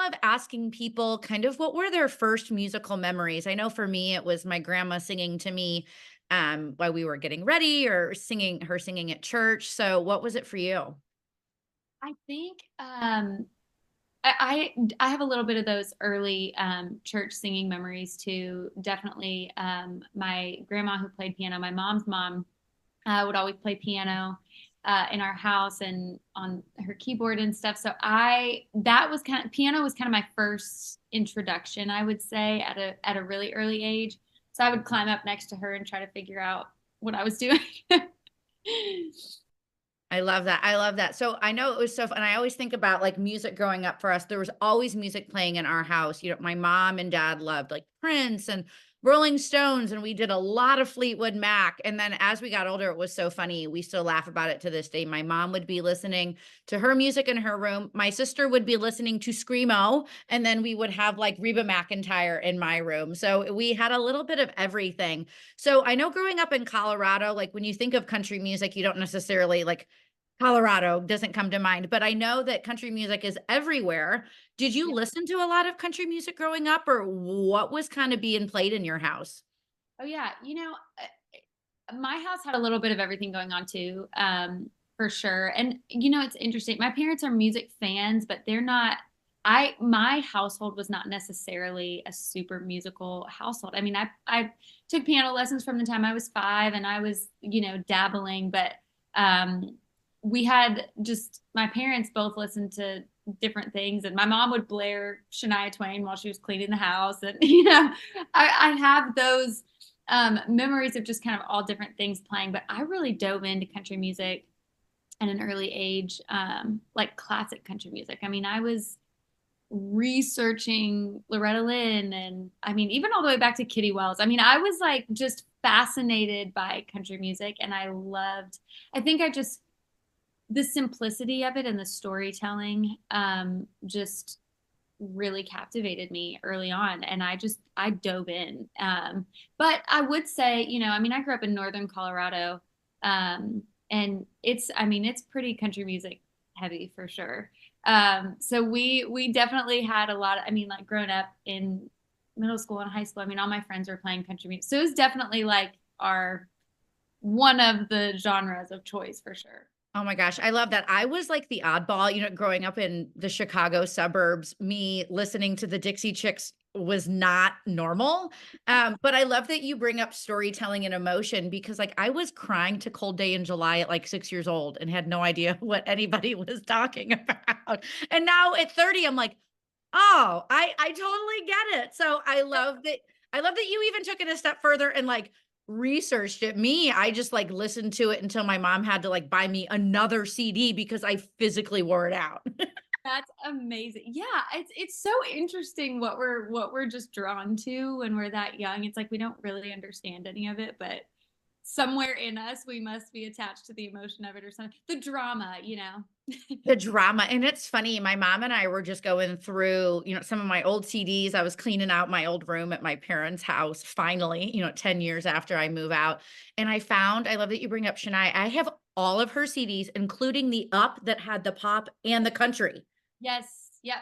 love asking people kind of what were their first musical memories. I know for me, it was my grandma singing to me while we were getting ready or singing at church. So what was it for you? I think I have a little bit of those early church singing memories too. Definitely, my grandma who played piano, my mom's mom would always play piano in our house and on her keyboard and stuff. So I that was kind of piano was kind of my first introduction, I would say, at a really early age. So I would climb up next to her and try to figure out what I was doing. I love that. I love that. So I know it was so fun. I always think about like music growing up for us. There was always music playing in our house. You know, my mom and dad loved like Prince and Rolling Stones, and we did a lot of Fleetwood Mac. And then as we got older, it was so funny. We still laugh about it to this day. My mom would be listening to her music in her room. My sister would be listening to Screamo, and then we would have like Reba McEntire in my room. So we had a little bit of everything. So I know growing up in Colorado, like when you think of country music, you don't necessarily like Colorado doesn't come to mind, but I know that country music is everywhere. Did you Yeah. listen to a lot of country music growing up, or what was kinda being played in your house? Oh yeah, my house had a little bit of everything going on too, for sure. And it's interesting. My parents are music fans, but they're not. My household was not necessarily a super musical household. I mean, I took piano lessons from the time I was 5, and I was dabbling, but um, we had just my parents both listened to different things, and my mom would blare Shania Twain while she was cleaning the house, and I have those memories of just kind of all different things playing. But I really dove into country music at an early age, like classic country music. I mean, I was researching Loretta Lynn, and I mean, even all the way back to Kitty Wells. I mean, I was like just fascinated by country music, and I think I just, the simplicity of it and the storytelling just really captivated me early on, and I dove in. But I would say, I mean, I grew up in northern Colorado, and it's pretty country music heavy for sure. So we definitely had a lot of, I mean, like growing up in middle school and high school, I mean, all my friends were playing country music, so it was definitely like our one of the genres of choice for sure. Oh my gosh, I love that. I was like the oddball, growing up in the Chicago suburbs, me listening to the Dixie Chicks was not normal. But I love that you bring up storytelling and emotion because like I was crying to Cold Day in July at like 6 years old and had no idea what anybody was talking about. And now at 30, I'm like, oh, I totally get it. So I love that you even took it a step further and like researched it. Me, I just like listened to it until my mom had to like buy me another CD because I physically wore it out. That's amazing. Yeah, it's so interesting what we're just drawn to when we're that young. It's like we don't really understand any of it, but somewhere in us we must be attached to the emotion of it or something. The drama. The drama, and it's funny, my mom and I were just going through, some of my old CDs. I was cleaning out my old room at my parents' house finally, 10 years after I move out, and I love that you bring up Shania. I have all of her CDs, including the Up that had the pop and the country. Yes. Yep.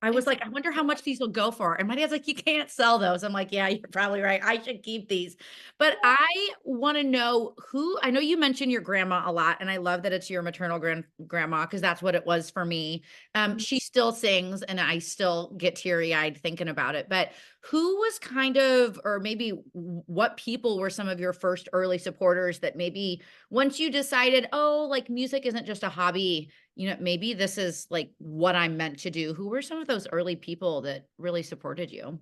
I was It's like, "I wonder how much these will go for," and my dad's like, "You can't sell those." I'm like, "Yeah, you're probably right. I should keep these." But I wanna know who I know you mentioned your grandma a lot, and I love that it's your maternal grandma because that's what it was for me. She still sings, and I still get teary-eyed thinking about it, but who was kind of or maybe what people were some of your first early supporters that maybe once you decided, "Oh, like, music isn't just a hobby, maybe this is like what I'm meant to do." Who were some of those early people that really supported you?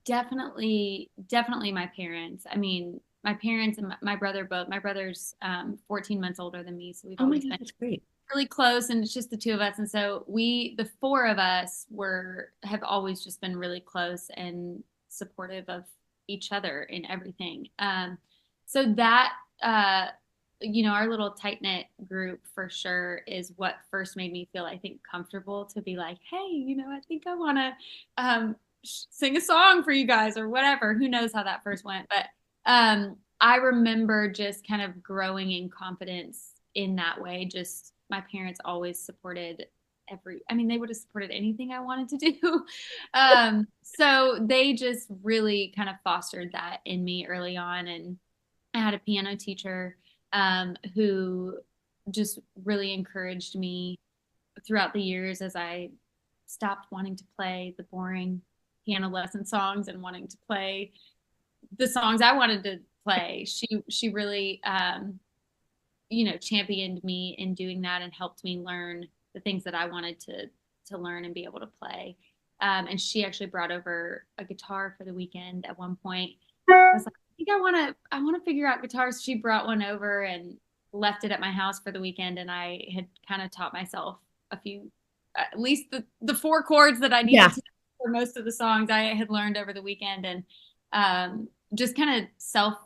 definitely my parents. I mean, my parents and my brother both. My brother's 14 months older than me, so we've Oh my always god, been that's great. really close, and it's just the two of us. And so the four of us have always just been really close and supportive of each other in everything. So that our little tight knit group for sure is what first made me feel, I think, comfortable to be like, hey, I think I want to sing a song for you guys or whatever. Who knows how that first went, but I remember just kind of growing in confidence in that way. Just my parents always supported I mean, they would have supported anything I wanted to do. So they just really kind of fostered that in me early on. And I had a piano teacher who just really encouraged me throughout the years as I stopped wanting to play the boring piano lesson songs and wanting to play the songs I wanted to play. She really championed me in doing that and helped me learn the things that I wanted to learn and be able to play. And she actually brought over a guitar for the weekend at one point. I was like, I think I want to figure out guitars. She brought one over and left it at my house for the weekend, and I had kind of taught myself a few, at least the four chords that I needed Yeah. to for most of the songs I had learned over the weekend, and just kind of self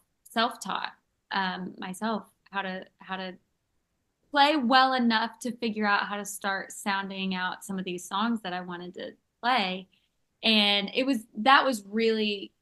taught myself how to play well enough to figure out how to start sounding out some of these songs that I wanted to play. And that was really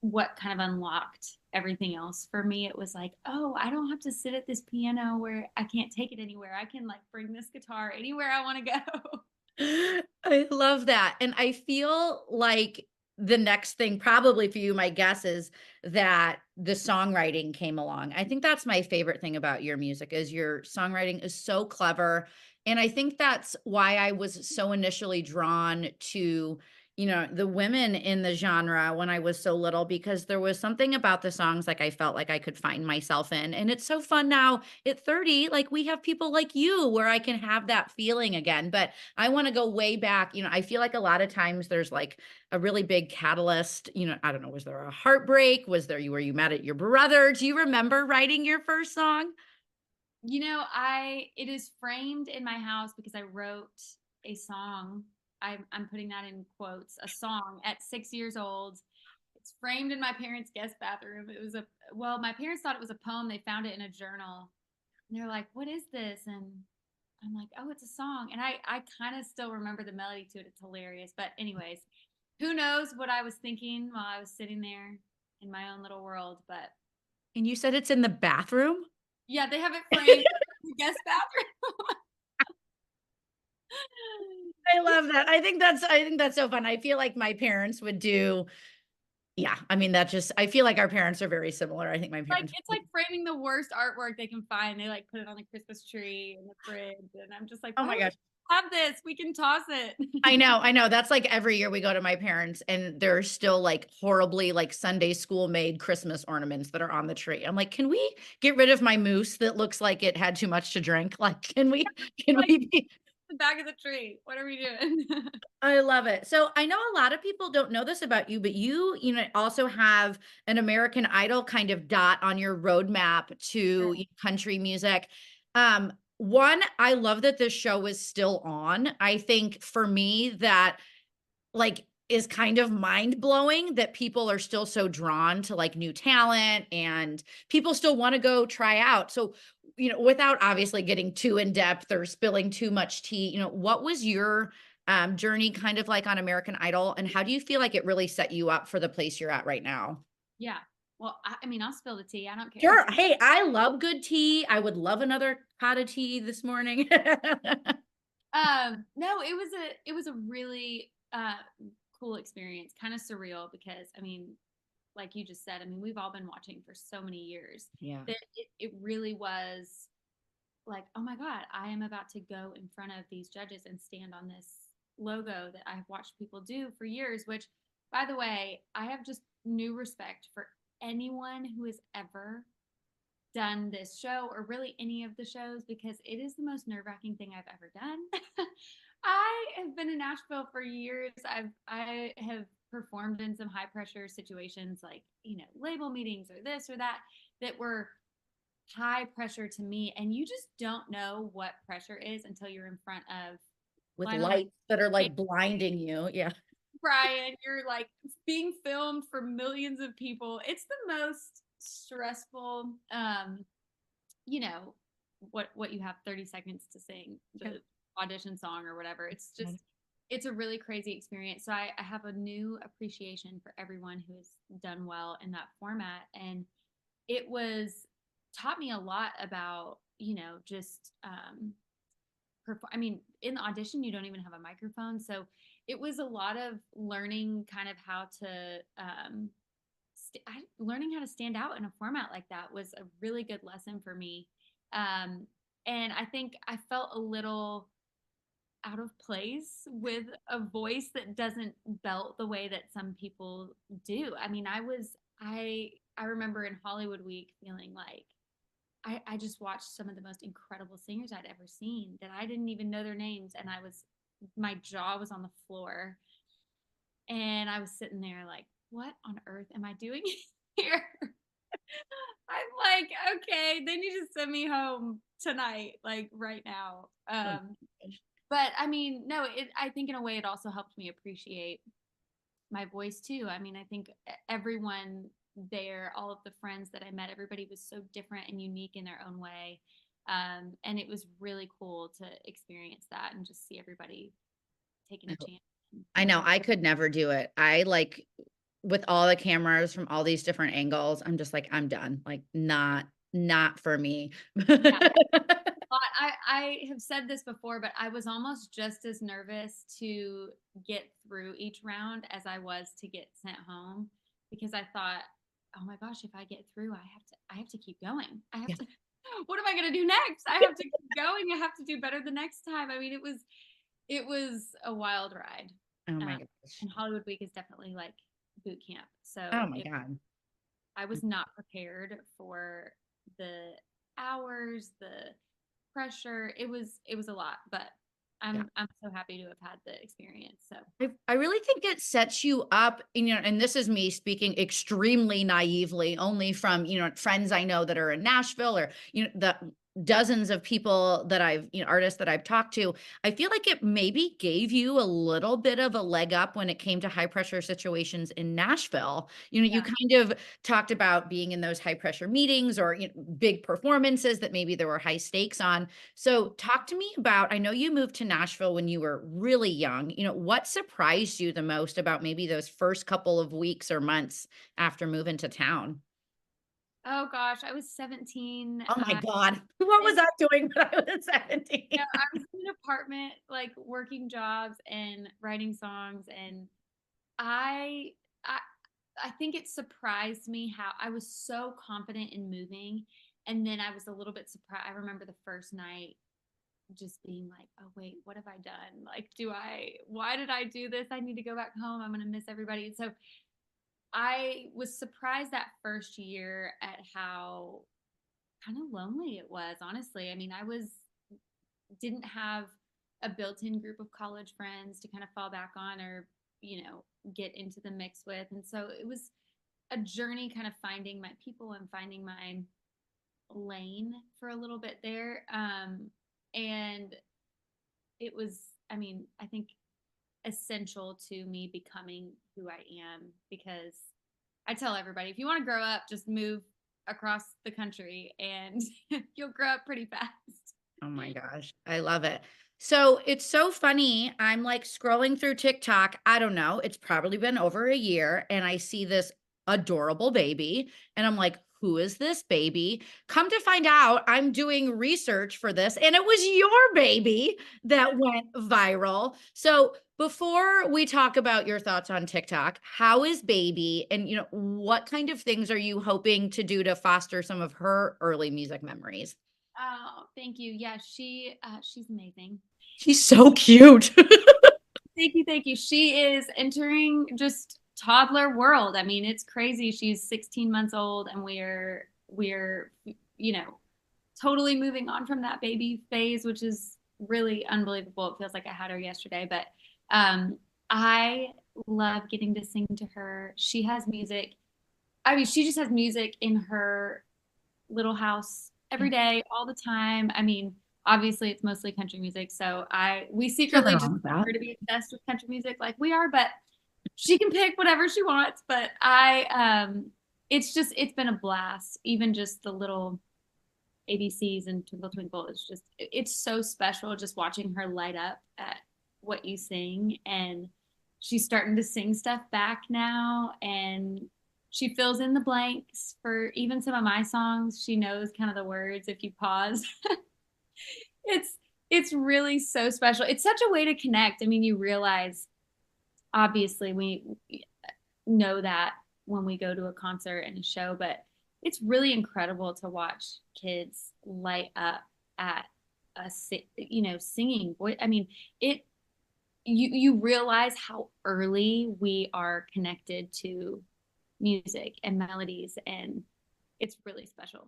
what kind of unlocked everything else for me. It was like, oh, I don't have to sit at this piano where I can't take it anywhere. I can like bring this guitar anywhere I want to go. I love that. And I feel like the next thing probably for you, my guess is that the songwriting came along. I think that's my favorite thing about your music is your songwriting is so clever. And I think that's why I was so initially drawn to, the women in the genre when I was so little, because there was something about the songs like I felt like I could find myself in. And it's so fun now at 30, like we have people like you where I can have that feeling again. But I want to go way back. I feel like a lot of times there's like a really big catalyst. I don't know, was there a heartbreak? Was there you were you mad at your brother? Do you remember writing your first song? It is framed in my house because I wrote a song. I'm putting that in quotes, a song at 6 years old. It's framed in my parents' guest bathroom. My parents thought it was a poem. They found it in a journal. And they're like, what is this? And I'm like, oh, it's a song. And I kind of still remember the melody to it. It's hilarious. But anyways, who knows what I was thinking while I was sitting there in my own little world. But And you said it's in the bathroom? yeah, they have it framed in the guest bathroom. I love that. I think that's so fun. I feel like my parents would do. Yeah, I mean, I feel like our parents are very similar. I think my Like parents. it's like framing the worst artwork they can find. They like put it on the Christmas tree in the fridge, and I'm just like, Oh why my do we gosh. have this? We can toss it. I know. That's like every year we go to my parents and there's still like horribly like Sunday school made Christmas ornaments that are on the tree. I'm like, can we get rid of my moose that looks like it had too much to drink? Like, can Like we be the back of the tree. What are we doing? I love it. So I know a lot of people don't know this about you, but also have an American Idol kind of dot on your roadmap to country music. One, I love that this show is still on. I think for me that like is kind of mind blowing that people are still so drawn to like new talent and people still want to go try out. So, without obviously getting too in depth or spilling too much tea, what was your journey kind of like on American Idol and how do you feel like it really set you up for the place you're at right now? Yeah. Well, I mean, I'll spill the tea. I don't care. Sure. Hey, I love good tea. I would love another pot of tea this morning. No, it was a really cool experience, kind of surreal because I mean, like you just said, I mean, we've all been watching for so many years Yeah. that it really was like, oh my God, I am about to go in front of these judges and stand on this logo that I've watched people do for years, which, by the way, I have just new respect for anyone who has ever done this show or really any of the shows because it is the most nerve-wracking thing I've ever done. I have been in Nashville for years. I have performed in some high pressure situations like, label meetings or this or that were high pressure to me, and you just don't know what pressure is until you're in front of With Lionel lights that are Richie, like blinding you. Yeah. Brian. You're like being filmed for millions of people. It's the most stressful. You know what you have 30 seconds to sing Yep. the audition song or whatever. It's a really crazy experience. So I have a new appreciation for everyone who has done well in that format, and it was taught me a lot about just I mean, in the audition, you don't even have a microphone. So it was a lot of learning kind of how to, learning how to stand out in a format like that was a really good lesson for me. Um, and I think I felt a little out of place with a voice that doesn't belt the way that some people do. I mean, I remember in Hollywood Week feeling like I just watched some of the most incredible singers I'd ever seen that I didn't even know their names, and my jaw was on the floor, and I was sitting there like, what on earth am I doing here? I'm like, okay, they need to send me home tonight, like right now. Oh, But I mean, no, I think in a way it also helped me appreciate my voice too. I mean, I think everyone there, all of the friends that I met, everybody was so different and unique in their own way. And it was really cool to experience that and just see everybody taking a chance. I know I could never do it. I like with all the cameras from all these different angles, I'm just like, I'm done. Like not for me. Yeah. But I have said this before, but I was almost just as nervous to get through each round as I was to get sent home because I thought, oh my gosh, if I get through, I have to keep going. I have Yeah. to what am I gonna do next? I have to keep going. I have to do better the next time. I mean, it was a wild ride. Oh my Um, gosh. and Hollywood Week is definitely like boot camp. Oh So my God. I was not prepared for the hours, the pressure. It was a lot, but Yeah. I'm so happy to have had the experience. So I really think it sets you up, and this is me speaking extremely naively, only from, friends I know that are in Nashville or, the dozens of people that artists that I've talked to. I feel like it maybe gave you a little bit of a leg up when it came to high pressure situations in Nashville. You yeah. kind of talked about being in those high pressure meetings or big performances that maybe there were high stakes on. So talk to me about, I know you moved to Nashville when you were really young. What surprised you the most about maybe those first couple of weeks or months after moving to town? Oh gosh, I was 17. Oh my God. What was And I doing when I was yeah, 17? I was in an apartment, like working jobs and writing songs, and I I I think it surprised me how I was so confident in moving, and then I was a little bit surprised. I remember the first night just being like, oh wait, what have I done? Like, why did I do this? I need to go back home. I'm gonna miss everybody. And so I was surprised that first year at how kind of lonely it was, honestly. I mean, didn't have a built-in group of college friends to kind of fall back on or, get into the mix with. And so it was a journey kind of finding my people and finding my lane for a little bit there. And it was, I mean, I think essential to me becoming who I am because I tell everybody if you want to grow up, just move across the country and you'll grow up pretty fast. Oh my gosh, I love it. So it's so funny. I'm like scrolling through TikTok. I don't know. It's probably been over a year, and I see this adorable baby, and I'm like, who is this baby? Come to find out, I'm doing research for this, and it was your baby that went viral. So before we talk about your thoughts on TikTok, how is baby, and what kind of things are you hoping to do to foster some of her early music memories? Oh, thank you. Yeah, she's amazing. She's so cute. Thank you, thank you. She is entering just toddler world. I mean, it's crazy. She's 16 months old, and we're totally moving on from that baby phase, which is really unbelievable. It feels like I had her yesterday, but I love getting to sing to her. She has music. I mean, she just has music in her little house every day, all the time. I mean, obviously it's mostly country music, so we Nothing secretly just wrong with want that. her to be obsessed with country music like we are, but she can pick whatever she wants. But it's been a blast. Even just the little ABCs and Twinkle Twinkle is it's so special just watching her light up at what you sing, and she's starting to sing stuff back now, and she fills in the blanks for even some of my songs. She knows kind of the words if you pause. it's It's really so special. It's such a way to connect. I mean, you realize, obviously, we know that when we go to a concert and a show, but it's really incredible to watch kids light up at singing. I mean, it you realize how early we are connected to music and melodies, and it's really special.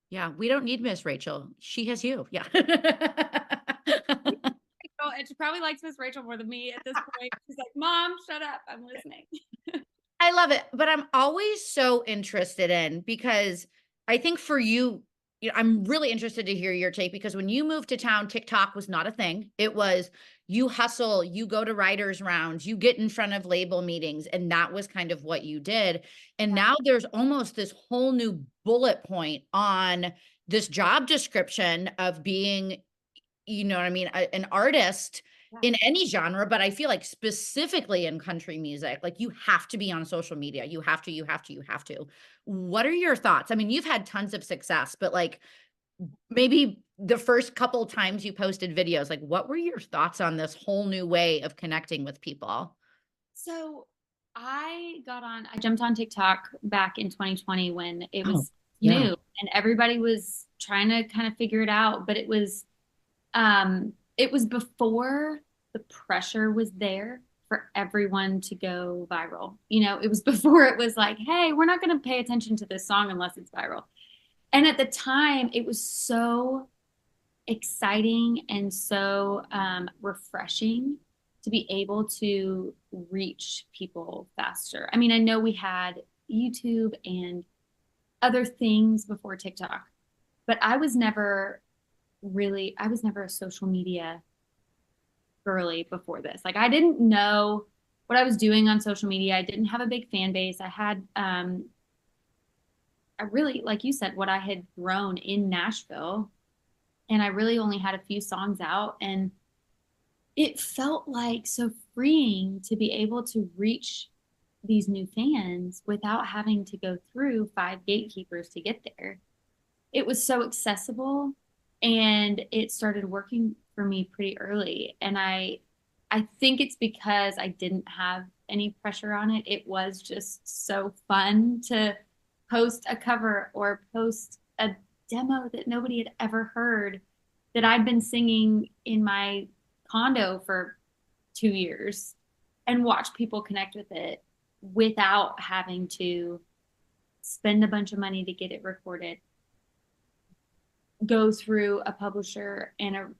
Yeah, we don't need Miss Rachel. She has you. Yeah. And she probably likes Miss Rachel more than me at this point. She's like, Mom, shut up. I'm listening. I love it, but I'm always so interested in because I think for you, I'm really interested to hear your take because when you moved to town, TikTok was not a thing. It was you hustle, you go to writers' rounds, you get in front of label meetings, and that was kind of what you did. And Yeah. now there's almost this whole new bullet point on this job description of being, you know what I mean, an artist Yeah. in any genre, but I feel like specifically in country music, like you have to be on social media. You have to, you have to, you have to. What are your thoughts? I mean, you've had tons of success, but like maybe the first couple times you posted videos, like what were your thoughts on this whole new way of connecting with people? So I jumped on TikTok back in 2020 when it Oh, was yeah. new and everybody was trying to kind of figure it out, but it was before the pressure was there for everyone to go viral. It was before it was like, hey, we're not going to pay attention to this song unless it's viral. And at the time, it was so exciting and so refreshing to be able to reach people faster. I mean, I know we had YouTube and other things before TikTok, but I was never a social media girly before this. Like, I didn't know what I was doing on social media. I didn't have a big fan base. I really, like you said, what I had grown in Nashville, and I really only had a few songs out. And it felt like so freeing to be able to reach these new fans without having to go through five gatekeepers to get there. It was so accessible and it started working for me pretty early. And I think it's because I didn't have any pressure on it. It was just so fun to post a cover or post a demo that nobody had ever heard that I'd been singing in my condo for 2 years and watch people connect with it without having to spend a bunch of money to get it recorded, go through a publisher and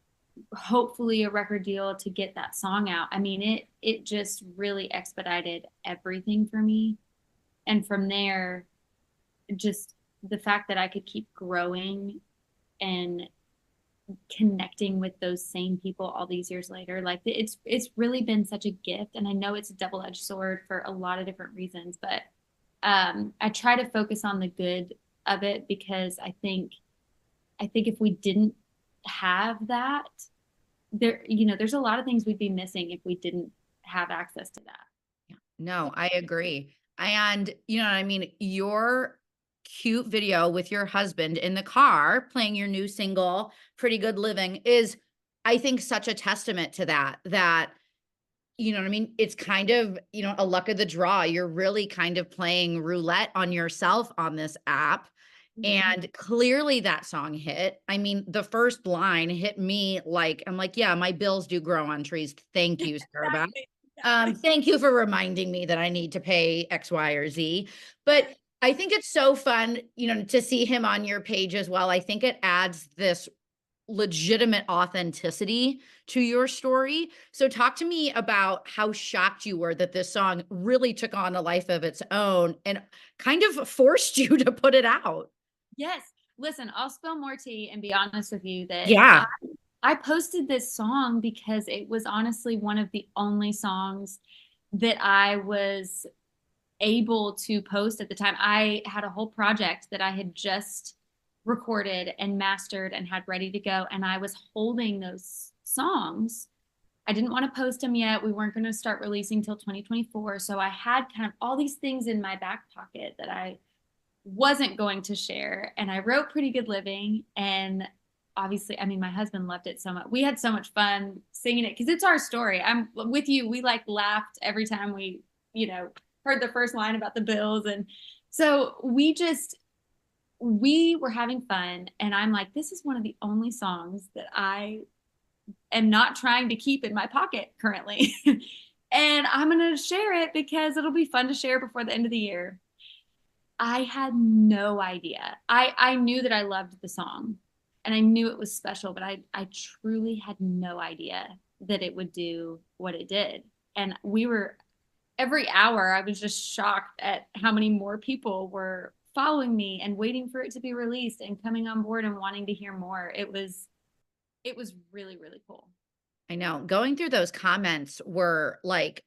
hopefully a record deal to get that song out. I mean, it just really expedited everything for me. And from there, just the fact that I could keep growing and connecting with those same people all these years later, like it's really been such a gift. And I know it's a double-edged sword for a lot of different reasons, but I try to focus on the good of it because I think if we didn't have that, there's a lot of things we'd be missing if we didn't have access to that. No, I agree. And you know what I mean? Your cute video with your husband in the car playing your new single, Pretty Good Living, is, I think, such a testament to that, you know what I mean? It's kind of, a luck of the draw. You're really kind of playing roulette on yourself on this app. Mhm. And clearly that song hit. I mean, the first line hit me like, I'm like, yeah, my bills do grow on trees. Thank you, Sarah. Exactly. Exactly. Thank you for reminding me that I need to pay X, Y, or Z. But I think it's so fun, to see him on your page as well. I think it adds this legitimate authenticity to your story. So talk to me about how shocked you were that this song really took on a life of its own and kind of forced you to put it out. Yes. Listen, I'll spill more tea and be honest with you that I, Yeah. I posted this song because it was honestly one of the only songs that I was able to post at the time. I had a whole project that I had just recorded and mastered and had ready to go. And I was holding those songs. I didn't want to post them yet. We weren't going to start releasing till 2024. So I had kind of all these things in my back pocket that I wasn't going to share. And I wrote Pretty Good Living. And obviously, I mean, my husband loved it so much. We had so much fun singing it because it's our story. I'm with you. We like laughed every time we, heard the first line about the Bills. And so we were having fun. And I'm like, this is one of the only songs that I am not trying to keep in my pocket currently. And I'm going to share it because it'll be fun to share before the end of the year. I had no idea. I knew that I loved the song and I knew it was special, but I truly had no idea that it would do what it did. And every hour, I was just shocked at how many more people were following me and waiting for it to be released and coming on board and wanting to hear more. It was really, really cool. I know. Going through those comments were like,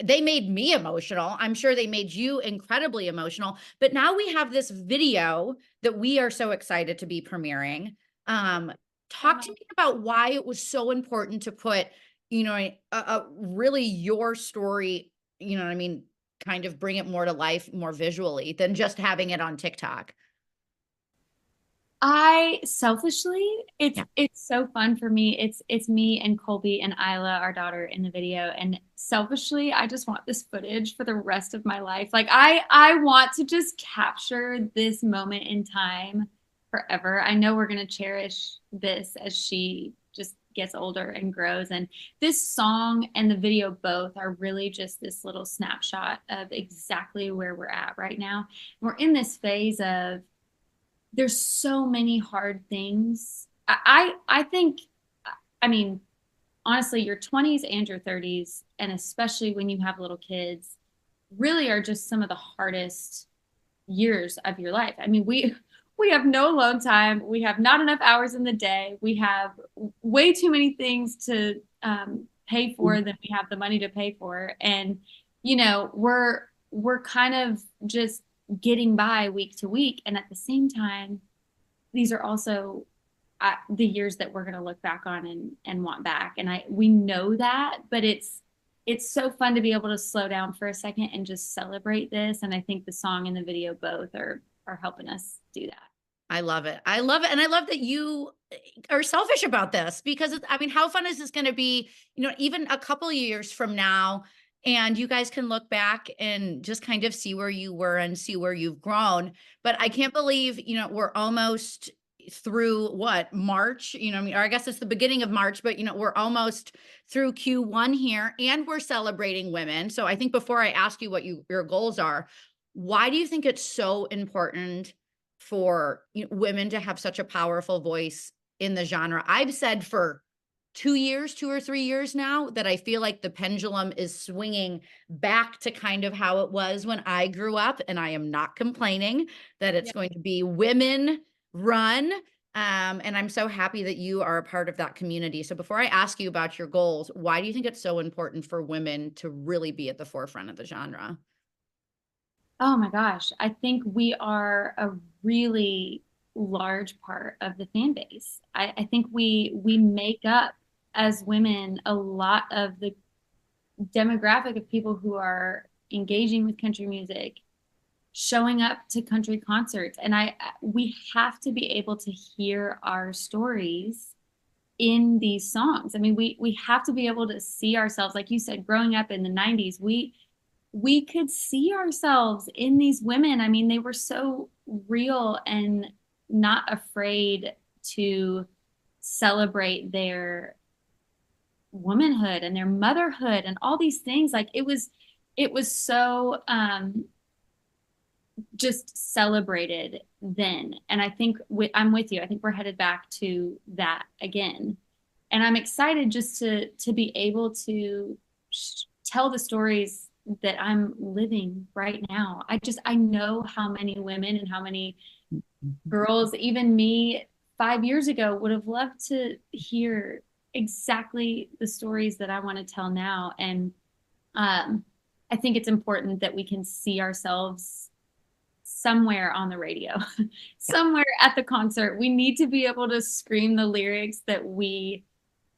they made me emotional. I'm sure they made you incredibly emotional. But now we have this video that we are so excited to be premiering. Talk to me about why it was so important to put, really your story, you know what I mean, kind of bring it more to life more visually than just having it on TikTok. I selfishly, it's Yeah. it's so fun for me. It's me and Colby and Isla, our daughter, in the video. And selfishly, I just want this footage for the rest of my life. Like I want to just capture this moment in time forever. I know we're gonna cherish this as she just gets older and grows. And this song and the video both are really just this little snapshot of exactly where we're at right now. We're in this phase of there's so many hard things. I think, I mean, honestly, your 20s and your 30s, and especially when you have little kids, really are just some of the hardest years of your life. I mean, we have no alone time. We have not enough hours in the day. We have way too many things to pay for than we have the money to pay for, and we're kind of just getting by week to week. And at the same time, these are also the years that we're going to look back on and want back. And we know that, but it's so fun to be able to slow down for a second and just celebrate this. And I think the song and the video both are helping us do that. I love it. I love it. And I love that you are selfish about this because I mean, how fun is this going to be, even a couple of years from now, and you guys can look back and just kind of see where you were and see where you've grown. But I can't believe, we're almost through what, March, I mean, or I guess it's the beginning of March, but we're almost through Q1 here and we're celebrating women. So I think before I ask you what your goals are, why do you think it's so important for women to have such a powerful voice in the genre? I've said for 2 or 3 years now that I feel like the pendulum is swinging back to kind of how it was when I grew up, and I am not complaining that it's going to be women run. And I'm so happy that you are a part of that community. So before I ask you about your goals, why do you think it's so important for women to really be at the forefront of the genre? Oh my gosh. I think we are a really large part of the fan base. I think we make up as women a lot of the demographic of people who are engaging with country music, showing up to country concerts. And we have to be able to hear our stories in these songs. I mean, we have to be able to see ourselves, like you said, growing up in the 90s, we could see ourselves in these women. I mean, they were so real and not afraid to celebrate their womanhood and their motherhood and all these things. Like it was so just celebrated then. And I think I'm with you. I think we're headed back to that again. And I'm excited just to be able to tell the stories that I'm living right now. I know how many women and how many girls, even me 5 years ago, would have loved to hear exactly the stories that I want to tell now. And I think it's important that we can see ourselves somewhere on the radio, somewhere at the concert. We need to be able to scream the lyrics that we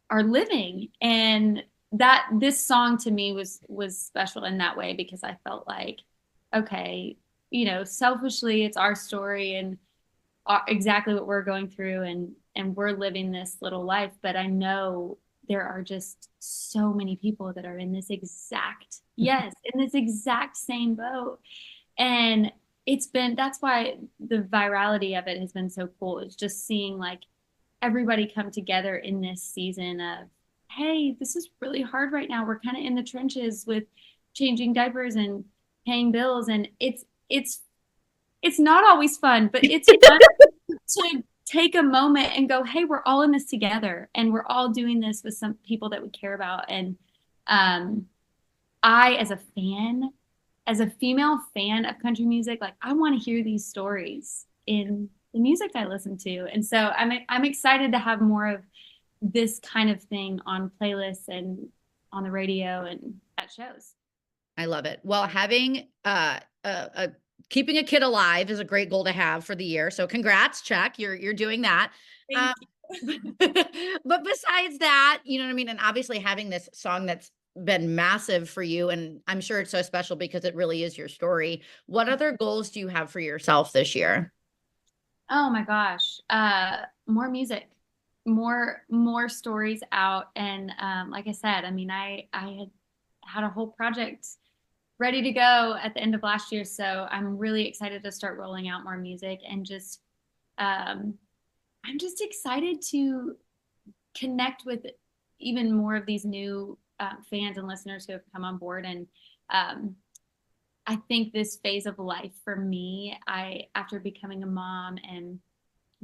are living. And that this song to me was special in that way, because I felt like, okay, selfishly it's our story, and exactly what we're going through, and we're living this little life, but I know there are just so many people that are in this exact, yes, in this exact same boat. And that's why the virality of it has been so cool. It's just seeing like everybody come together in this season of, hey, this is really hard right now. We're kind of in the trenches with changing diapers and paying bills, and it's not always fun, but it's fun to take a moment and go, hey, we're all in this together, and we're all doing this with some people that we care about. And um, I, as a female fan of country music, like I want to hear these stories in the music I listen to. And so I'm excited to have more of this kind of thing on playlists and on the radio and at shows. I love it. Well, having keeping a kid alive is a great goal to have for the year. So congrats, check. You're doing that. Thank But besides that, you know what I mean? And obviously having this song that's been massive for you, and I'm sure it's so special because it really is your story. What other goals do you have for yourself this year? Oh my gosh. More music, more stories out. And like I said, I mean, I had a whole project ready to go at the end of last year. So I'm really excited to start rolling out more music, and just I'm just excited to connect with even more of these new fans and listeners who have come on board. And um, I think this phase of life for me, after becoming a mom and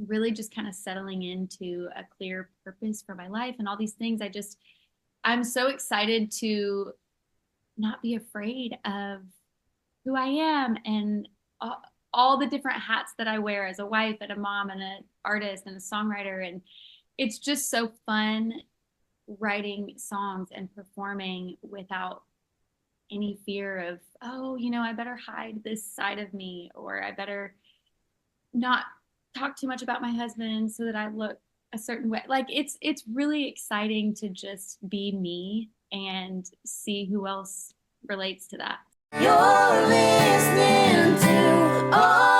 really just kind of settling into a clear purpose for my life and all these things, I'm so excited to not be afraid of who I am, and all the different hats that I wear as a wife and a mom and an artist and a songwriter. And it's just so fun writing songs and performing without any fear of, oh, I better hide this side of me, or I better not talk too much about my husband so that I look a certain way. Like it's really exciting to just be me and see who else relates to that. You're listening to all